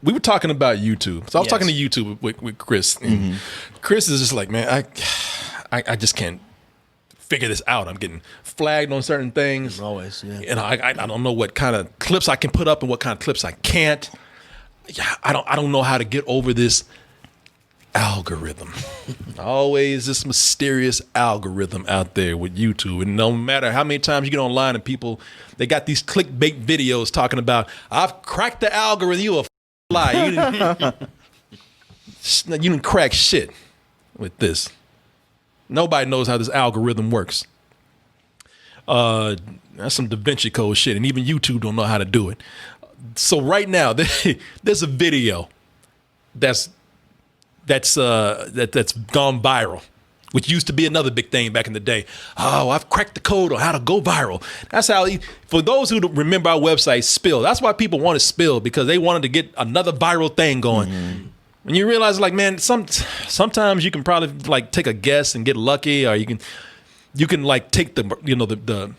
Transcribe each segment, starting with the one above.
we were talking about YouTube. So I was talking to YouTube with Chris. And Chris is just like, man, I just can't figure this out. I'm getting flagged on certain things. Always, yeah. And I don't know what kind of clips I can put up and what kind of clips I can't. Yeah, I don't know how to get over this algorithm. Always this mysterious algorithm out there with YouTube. And no matter how many times you get online and people, they got these clickbait videos talking about, I've cracked the algorithm. You a lie. You didn't crack shit with this. Nobody knows how this algorithm works. That's some Da Vinci Code shit, and even YouTube don't know how to do it. So right now, there's a video that's gone viral, which used to be another big thing back in the day. Oh, I've cracked the code on how to go viral. That's how, for those who remember our website, Spill, that's why people wanted Spill, because they wanted to get another viral thing going. And you realize, like, man, sometimes you can probably like take a guess and get lucky, or you can like take the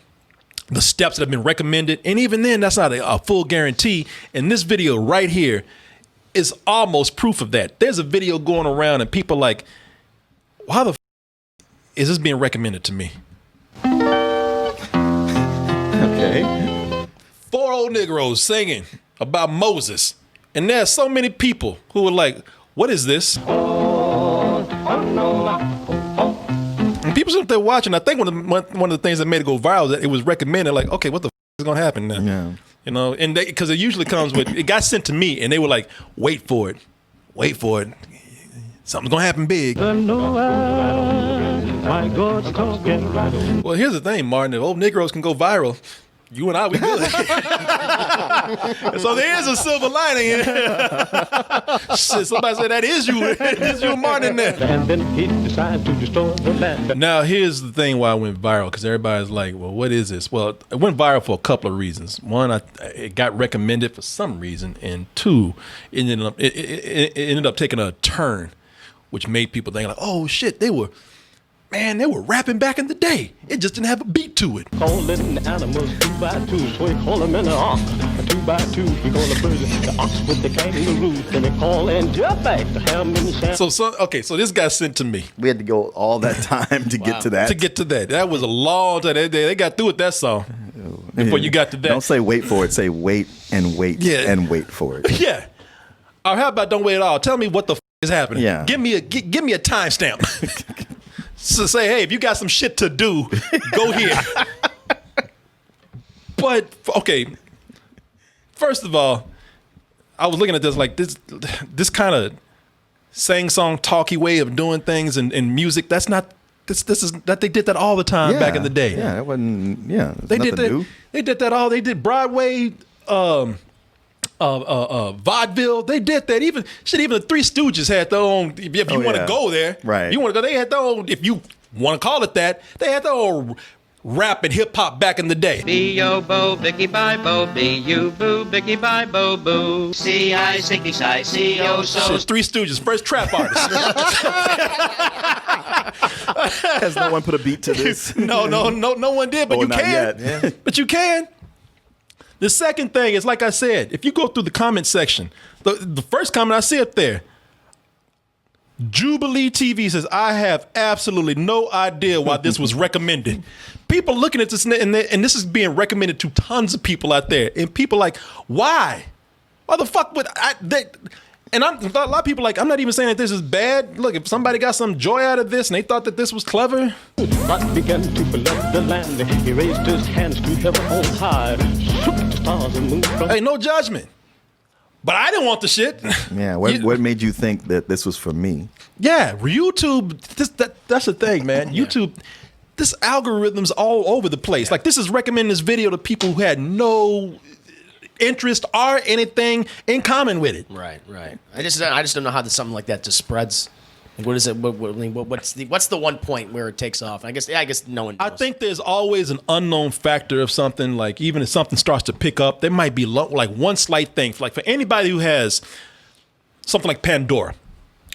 steps that have been recommended, and even then, that's not a full guarantee. And this video right here is almost proof of that. There's a video going around, and people are like, how the is this being recommended to me? Okay. 4 old Negroes singing about Moses, and there's so many people who are like, what is this? And people sit there watching. I think one of the things that made it go viral is that it was recommended. Like, okay, what the is gonna happen now? Yeah. You know, and because it usually comes with, it got sent to me, and they were like, wait for it, something's gonna happen big. Well, here's the thing, Martin. If old Negroes can go viral, you and I, we good. So there is a silver lining here. Shit, somebody said that is you. It's you, Martin, there. And then he decided to destroy the land. Now, here's the thing why it went viral, because everybody's like, well, what is this? Well, it went viral for a couple of reasons. One, it got recommended for some reason. And two, it ended up taking a turn, which made people think like, oh, shit, they were rapping back in the day. It just didn't have a beat to it. Calling animals 2 by 2, so we call them in the ox. 2 by 2, we call the ox with the kangaroo. Then they call and jump back to how many sounds. So this got sent to me. We had to go all that time to get to that. To get to that. That was a long time. They got through with that song before you got to that. Don't say wait for it. Say wait and wait and wait for it. Yeah. Or how about don't wait at all? Tell me what the is happening. Yeah. Give me a timestamp. So say, hey, if you got some shit to do, go here. But, okay, first of all, I was looking at this like this kind of sing-song, talky way of doing things in music. That's not, this is that they did that all the time back in the day. Yeah, it wasn't, they did that. New. They did that all. They did Broadway, vaudeville. They did that. Even the Three Stooges had their own. If you want to go there, right? You want to go. They had their own. If you want to call it that, they had their own rap and hip hop back in the day. B-O-Bo, Bicky-Bye-Bo, B-U-Boo, Bicky-Bye-Bo, boo. C-I-Sicky-Sai, C-O-So. Three Stooges, first trap artist. Has no one put a beat to this? No one did, but you not can. Yet. Yeah. But you can. The second thing is, like I said, if you go through the comment section, the first comment I see up there, Jubilee TV says, I have absolutely no idea why this was recommended. People looking at this, and this is being recommended to tons of people out there. And people like, why? Why the fuck would I? And a lot of people like, I'm not even saying that this is bad. Look, if somebody got some joy out of this and they thought that this was clever. God began to beloved the land. He raised his hands to heaven on high. Shook the stars and moon from. Hey, no judgment. But I didn't want the shit. Yeah, what made you think that this was for me? Yeah, YouTube, that's the thing, man. YouTube, this algorithm's all over the place. Like, this is recommending this video to people who had no interest or anything in common with it. Right. I just don't know how something like that just spreads. Like, what is it? What's the one point where it takes off? I guess no one knows. I think there's always an unknown factor of something. Like, even if something starts to pick up, there might be like one slight thing. Like, for anybody who has something like Pandora,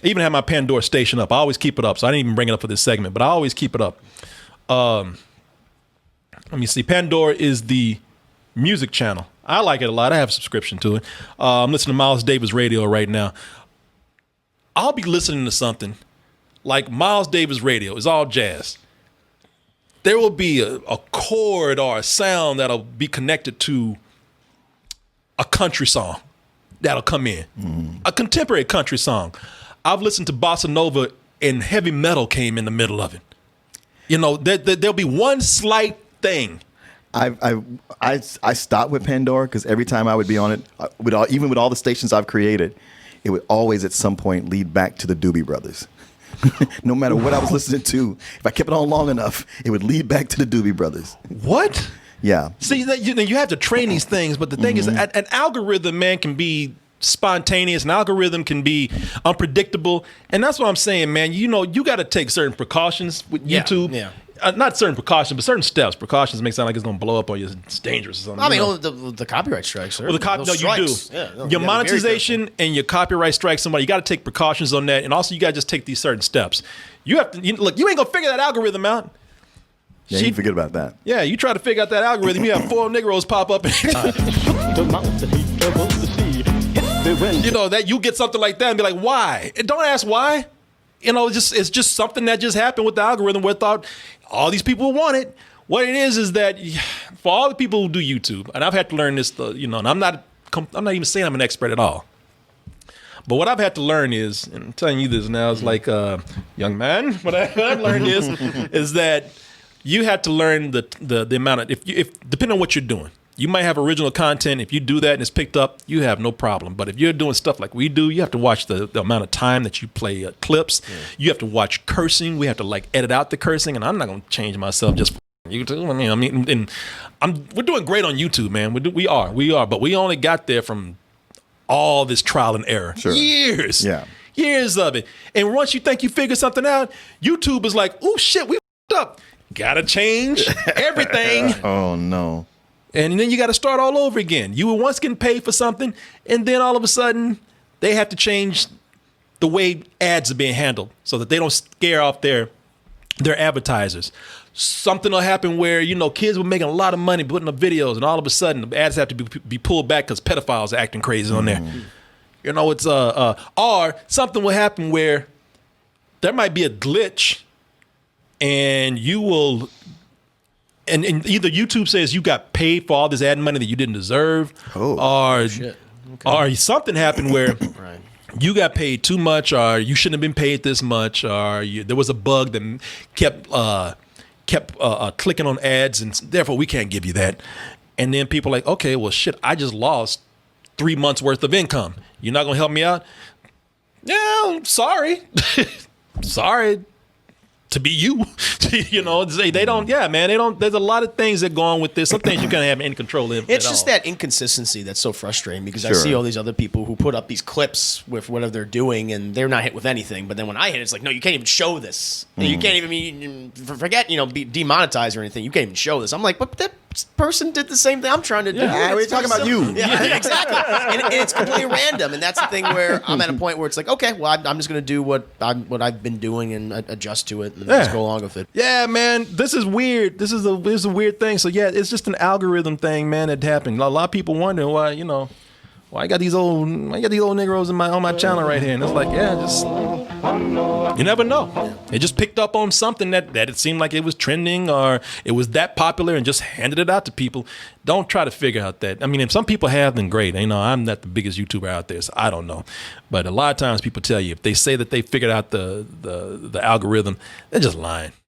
I even have my Pandora station up. I always keep it up, so I didn't even bring it up for this segment, but I always keep it up. Let me see. Pandora is the music channel I like it a lot. I have a subscription to it. I'm listening to Miles Davis radio right now. I'll be listening to something like Miles Davis radio. It's all jazz. There will be a chord or a sound that'll be connected to a country song that'll come in, a contemporary country song. I've listened to bossa nova and heavy metal came in the middle of it. You know, there'll be one slight thing. I stopped with Pandora because every time I would be on it, even with all the stations I've created, it would always at some point lead back to the Doobie Brothers. No matter what I was listening to, if I kept it on long enough, it would lead back to the Doobie Brothers. What? Yeah. See, you have to train these things, but the thing is, an algorithm, man, can be spontaneous. An algorithm can be unpredictable, and that's what I'm saying, man. You know, you got to take certain precautions with YouTube. Yeah. Not certain precautions, but certain steps. Precautions make it sound like it's going to blow up or it's dangerous or something. I mean, the copyright strikes. Well, you do. Yeah, your monetization and your copyright strikes, somebody, you got to take precautions on that. And also, you got to just take these certain steps. You have to, look, you ain't going to figure that algorithm out. Yeah, you forget about that. Yeah, you try to figure out that algorithm, you have 4 Negroes pop up. You know, that you get something like that and be like, why? And don't ask why. You know, it's just something that just happened with the algorithm where thought all these people want it. What it is that for all the people who do YouTube, and I've had to learn this, and I'm not even saying I'm an expert at all. But what I've had to learn is, and I'm telling you this now, it's like, young man, what I've learned is that you have to learn the amount of, if depending on what you're doing. You might have original content. If you do that and it's picked up, you have no problem. But if you're doing stuff like we do, you have to watch the amount of time that you play clips. Yeah. You have to watch cursing. We have to edit out the cursing. And I'm not going to change myself just for YouTube. We're doing great on YouTube, man. We are. But we only got there from all this trial and error. Sure. Years. Yeah. Years of it. And once you think you figure something out, YouTube is like, oh, shit, we f***ed up. Got to change everything. Oh, no. And then you got to start all over again. You were once getting paid for something, and then all of a sudden, they have to change the way ads are being handled so that they don't scare off their advertisers. Something will happen where, kids were making a lot of money putting up videos, and all of a sudden, the ads have to be pulled back because pedophiles are acting crazy on there. It's or something will happen where there might be a glitch, and you will. And either YouTube says you got paid for all this ad money that you didn't deserve, or something happened where you got paid too much, or you shouldn't have been paid this much, or there was a bug that kept clicking on ads, and therefore we can't give you that. And then people are like, okay, well, shit, I just lost 3 months worth of income. You're not gonna help me out? Yeah, sorry, sorry. To be you, they don't. Yeah, man, they don't. There's a lot of things that go on with this. Some things you can't have any control in. It's just that inconsistency that's so frustrating because I see all these other people who put up these clips with whatever they're doing and they're not hit with anything. But then when I hit, it's like, no, you can't even show this. You can't even forget, be demonetized or anything. You can't even show this. I'm like, but that person did the same thing I'm trying to do. Yeah, we're talking about you. Yeah, exactly. And it's completely random. And that's the thing where I'm at a point where it's like, okay, well, I'm just going to do what I've been doing and adjust to it and just go along with it. Yeah, man, this is weird. This is a weird thing. So yeah, it's just an algorithm thing, man. That happened. A lot of people wondering why, I got these old Negroes on my channel right here, and it's like, yeah, just you never know. It just picked up on something that it seemed like it was trending or it was that popular and just handed it out to people. Don't try to figure out that. I mean, if some people have, then great. I'm not the biggest YouTuber out there, so I don't know. But a lot of times people tell you if they say that they figured out the algorithm, they're just lying.